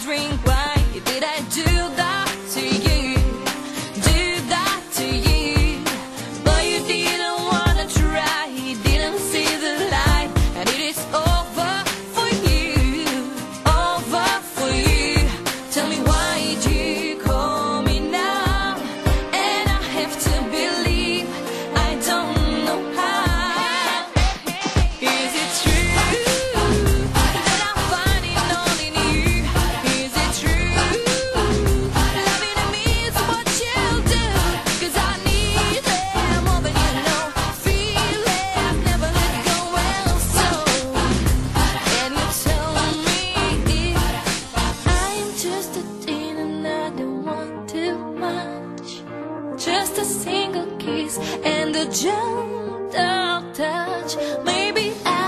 wondering why did I do that to you, do that to you. But you didn't wanna try, you didn't see the light, and it is over for you, over for you. Tell me why you call me now, and I have to believe I don't know how. Is it true that I'm finding all in you? Is it true loving me is what you do? 'Cause I need it more than you know. Feel it, I've never let go well. So can you tell me if I'm just a teen and I don't want too much? Just a single kiss and a gentle touch. Maybe I